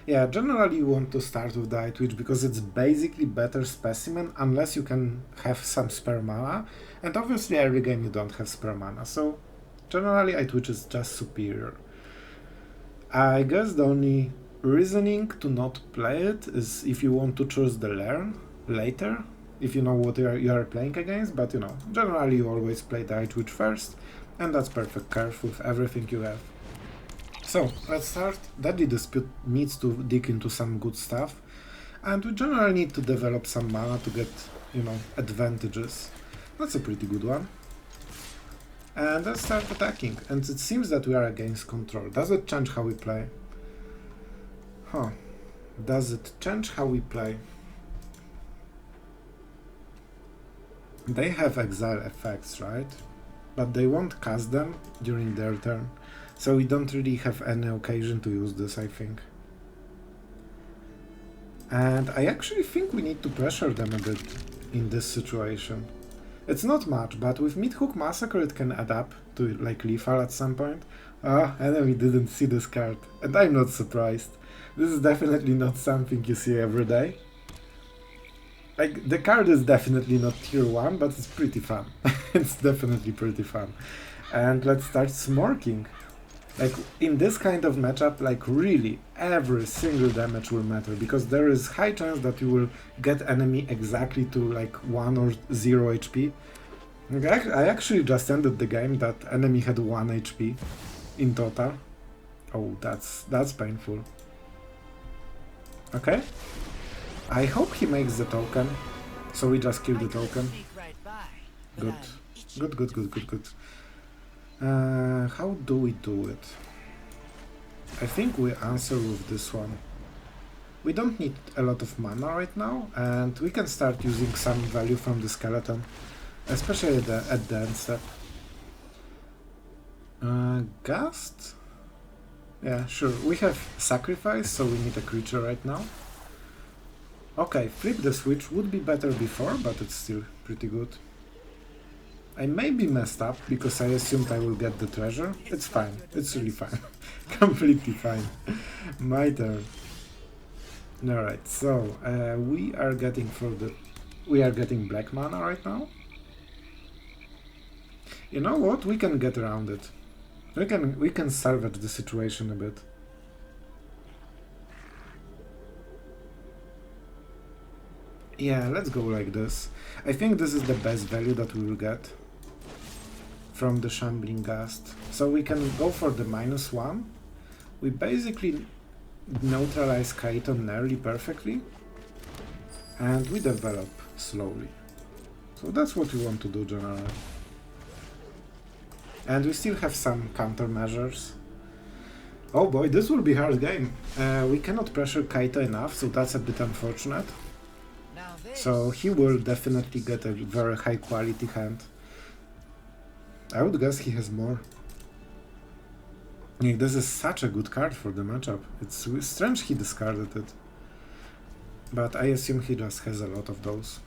Yeah, generally you want to start with the Eyetwitch because it's basically better specimen unless you can have some spare mana, and obviously every game you don't have spare mana, so generally Eyetwitch is just superior. I guess the only reasoning to not play it is if you want to choose the Learn later, if you know what you are playing against, but you know, generally you always play the Eyetwitch first, and that's perfect curve with everything you have. So, let's start. Deadly Dispute needs to dig into some good stuff, and we generally need to develop some mana to get, you know, advantages. That's a pretty good one. And let's start attacking, and it seems that we are against control. Does it change how we play? Huh. Does it change how we play? They have exile effects, right? But they won't cast them during their turn, so we don't really have any occasion to use this, I think. And I actually think we need to pressure them a bit in this situation. It's not much, but with Midhook Massacre it can add up to like lethal at some point. Ah, enemy didn't see this card, and I'm not surprised. This is definitely not something you see every day. Like, the card is definitely not tier 1, but it's pretty fun. It's definitely pretty fun. And let's start smorking. Like, in this kind of matchup, like, really, every single damage will matter, because there is high chance that you will get enemy exactly to, like, 1 or 0 HP. Like, I actually just ended the game that enemy had 1 HP in total. Oh, that's painful. Okay. I hope he makes the token, so we just kill the token. Good. Good. How do we do it? I think we answer with this one. We don't need a lot of mana right now, and we can start using some value from the skeleton, especially at the end step. Ghast? Yeah, sure. We have sacrifice, so we need a creature right now. Okay, flip the switch would be better before, but it's still pretty good. I may be messed up, because I assumed I will get the treasure. It's fine. It's really fine. Completely fine. My turn. Alright, so we are getting black mana right now. You know what? We can get around it. We can salvage the situation a bit. Yeah, let's go like this. I think this is the best value that we will get from the Shambling Ghast. So we can go for the -1. We basically neutralize Kaito nearly perfectly, and we develop slowly. So that's what we want to do generally. And we still have some countermeasures. Oh boy, this will be a hard game. We cannot pressure Kaito enough, so that's a bit unfortunate. So he will definitely get a very high quality hand. I would guess he has more. Yeah, this is such a good card for the matchup. It's strange he discarded it. But I assume he just has a lot of those.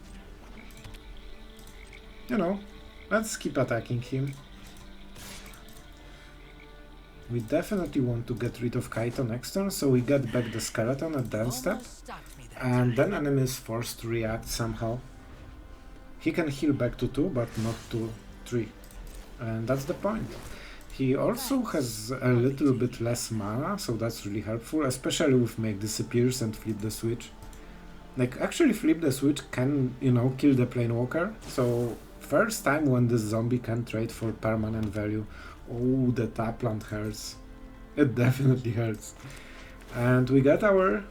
You know, let's keep attacking him. We definitely want to get rid of Kaito next turn, so we get back the skeleton at the end step. And then enemy is forced to react somehow. He can heal back to 2, but not to 3. And that's the point. He also has a little bit less mana, so that's really helpful, especially with Make Disappears and Flip the Switch. Like, actually Flip the Switch can, you know, kill the Planewalker, so first time when this zombie can trade for permanent value. Oh, the Tapland hurts. It definitely hurts. And we got our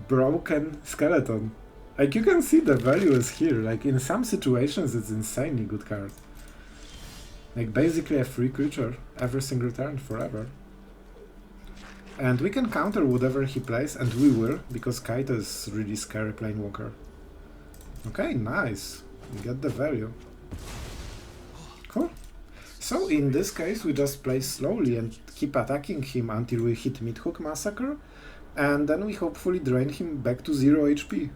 broken skeleton. Like, you can see the value is here. Like, in some situations it's insanely good card. Like, basically a free creature every single turn forever. And we can counter whatever he plays, and we will, because Kaito is really scary Planewalker. Okay, nice. We get the value. Cool. So in this case we just play slowly and keep attacking him until we hit Midhook Massacre, and then we hopefully drain him back to 0 HP.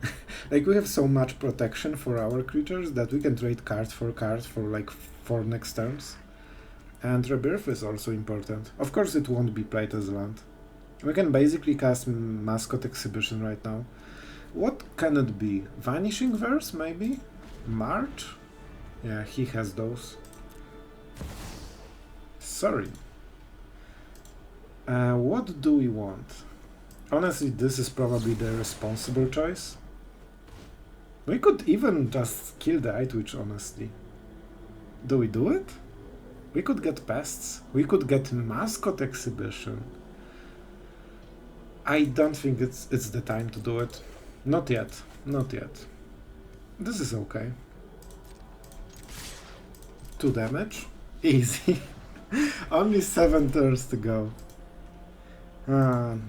Like, we have so much protection for our creatures that we can trade card for like 4 next turns. And Rebirth is also important. Of course it won't be played as land. We can basically cast Mascot Exhibition right now. What can it be? Vanishing Verse, maybe? March? Yeah, he has those. Sorry. What do we want? Honestly, this is probably the responsible choice. We could even just kill the Eyetwitch, honestly. Do we do it? We could get Pests. We could get Mascot Exhibition. I don't think it's the time to do it. Not yet. Not yet. This is okay. 2 damage. Easy. Only 7 turns to go.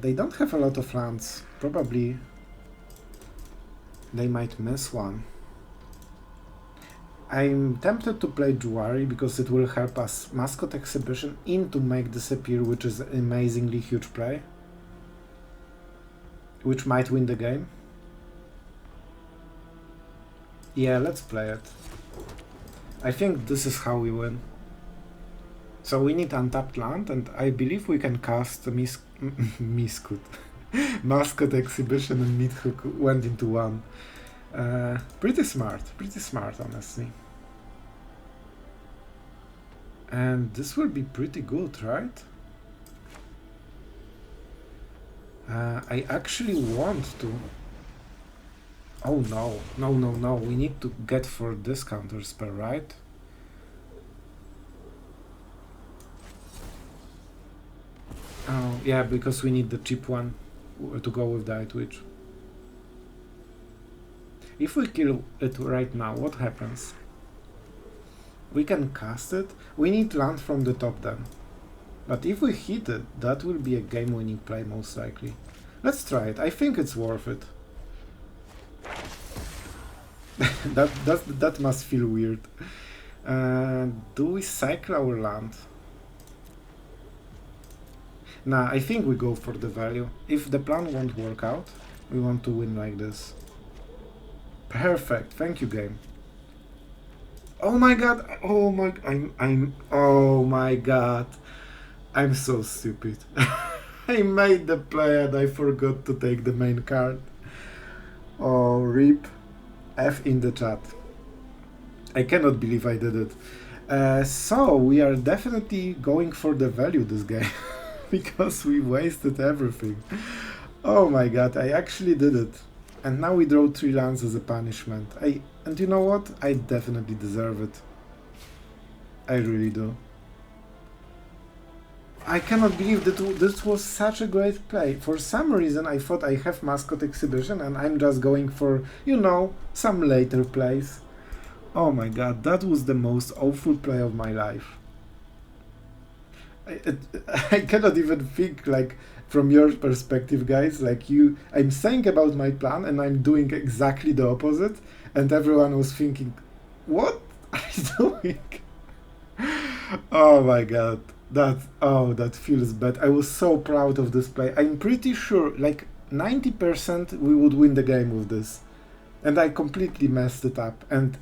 They don't have a lot of lands. Probably they might miss one. I'm tempted to play Jwari because it will help us Mascot Exhibition into Make Disappear, which is an amazingly huge play. Which might win the game. Yeah, let's play it. I think this is how we win. So we need untapped land, and I believe we can cast Mascot Exhibition, and Midhook went into 1. Pretty smart, honestly. And this will be pretty good, right? I actually want to... Oh no, we need to get for this counter spell, right? Oh, yeah, because we need the cheap one to go with the Eyetwitch. If we kill it right now, what happens? We can cast it. We need land from the top then. But if we hit it, that will be a game-winning play most likely. Let's try it. I think it's worth it. that must feel weird. Do we cycle our land? Nah, I think we go for the value. If the plan won't work out, we want to win like this. Perfect. Thank you, game. Oh my god. Oh my god. I'm so stupid. I made the play and I forgot to take the main card. Oh, rip. F in the chat. I cannot believe I did it. So we are definitely going for the value this game. Because we wasted everything. Oh my god, I actually did it. And now we draw 3 lands as a punishment. And you know what? I definitely deserve it. I really do. I cannot believe that this was such a great play. For some reason I thought I have Mascot Exhibition and I'm just going for, you know, some later plays. Oh my god, that was the most awful play of my life. I cannot even think, like, from your perspective, guys, like I'm saying about my plan and I'm doing exactly the opposite, and everyone was thinking, what are you doing? Oh my god. That feels bad. I was so proud of this play. I'm pretty sure, like 90% we would win the game with this. And I completely messed it up. And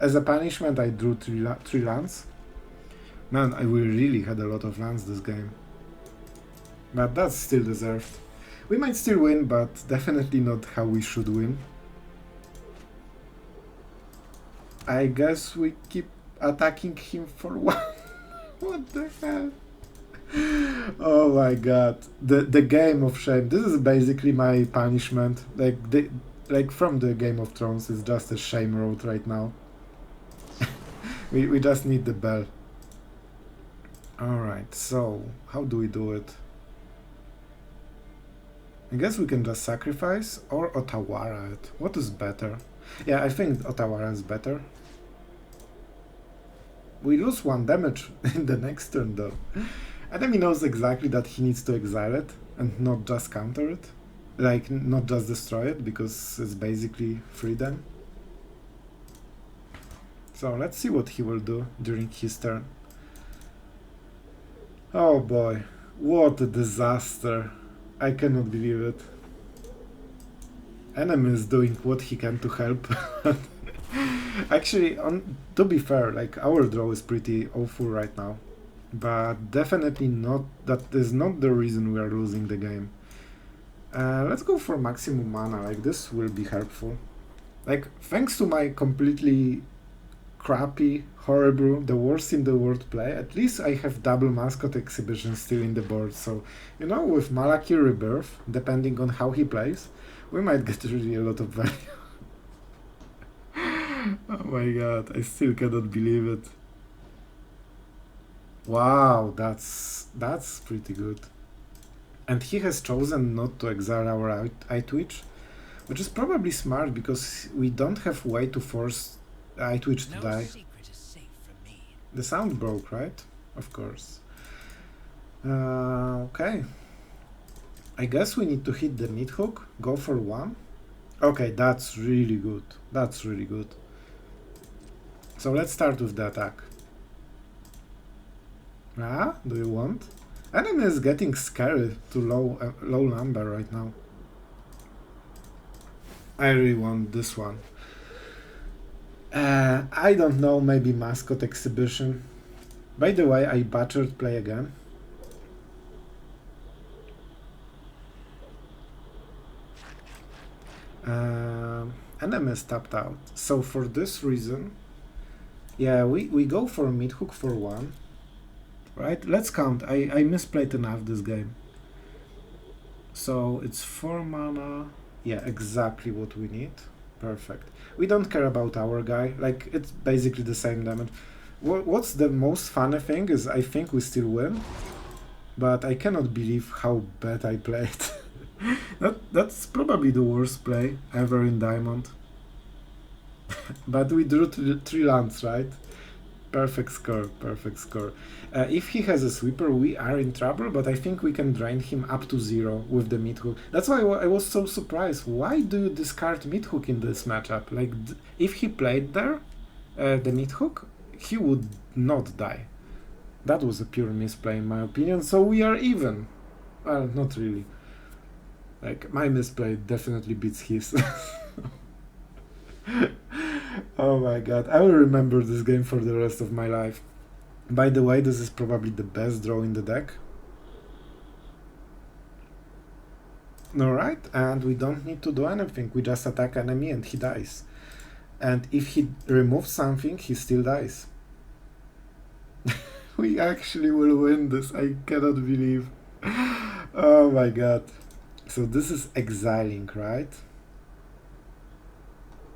as a punishment, I drew three lands. Man, we really had a lot of lands this game. But that's still deserved. We might still win, but definitely not how we should win. I guess we keep attacking him for one. What the hell? Oh my god. The game of shame. This is basically my punishment. Like from the Game of Thrones, it's just a shame road right now. we just need the bell. Alright, so how do we do it? I guess we can just sacrifice or Otawara it. What is better? Yeah, I think Otawara is better. We lose 1 damage in the next turn though. Enemy knows exactly that he needs to exile it and not just counter it. Like, not just destroy it, because it's basically free then. So let's see what he will do during his turn. Oh boy, what a disaster. I cannot believe it. Enemy is doing what he can to help. Actually, to be fair, like our draw is pretty awful right now. But definitely not, that is not the reason we are losing the game. Let's go for maximum mana, like this will be helpful. Like, thanks to my completely crappy, horrible, the worst in the world play, at least I have double mascot exhibition still in the board, so, you know, with Malakir Rebirth, depending on how he plays, we might get really a lot of value. Oh my god, I still cannot believe it. Wow, that's pretty good. And he has chosen not to exile our Eyetwitch, which is probably smart because we don't have way to force Eyetwitch to die. The sound broke, right? Of course. Okay. I guess we need to hit the mid hook, go for 1. Okay, that's really good. That's really good. So let's start with the attack. Ah, do you want? Enemy is getting scary to low number right now. I really want this one. I don't know, maybe mascot exhibition. By the way, I butchered play again. Enemy is tapped out. So for this reason, yeah, we go for mid hook for 1. Right, let's count. I misplayed enough this game. So it's 4 mana. Yeah, exactly what we need. Perfect. We don't care about our guy. Like, it's basically the same damage. What's the most funny thing is I think we still win. But I cannot believe how bad I played. That's probably the worst play ever in Diamond. But we drew 3 lands, right? Perfect score, perfect score. If he has a sweeper, we are in trouble, but I think we can drain him up to 0 with the mid-hook. That's why I was so surprised. Why do you discard mid-hook in this matchup? Like, if he played there, the mid-hook, he would not die. That was a pure misplay in my opinion, so we are even. Well, not really. Like, my misplay definitely beats his. Oh my god, I will remember this game for the rest of my life. By the way, this is probably the best draw in the deck. Alright, and we don't need to do anything, we just attack enemy and he dies. And if he removes something, he still dies. We actually will win this, I cannot believe. Oh my god. So this is exiling, right?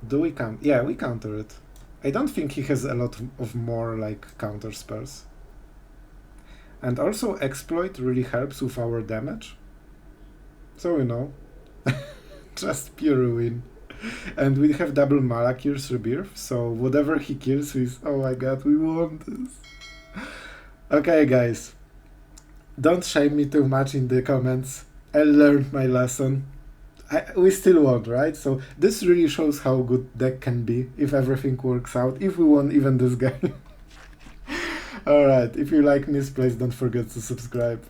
Do we count? Yeah, we counter it. I don't think he has a lot of more like counter spells. And also exploit really helps with our damage. So you know, just pure win. And we have double Malakir's Rebirth, so whatever he kills with, oh my god, we won this. Okay guys, don't shame me too much in the comments. I learned my lesson. We still won, right? So this really shows how good deck can be if everything works out, if we won even this game. Alright, if you like Misplays, don't forget to subscribe.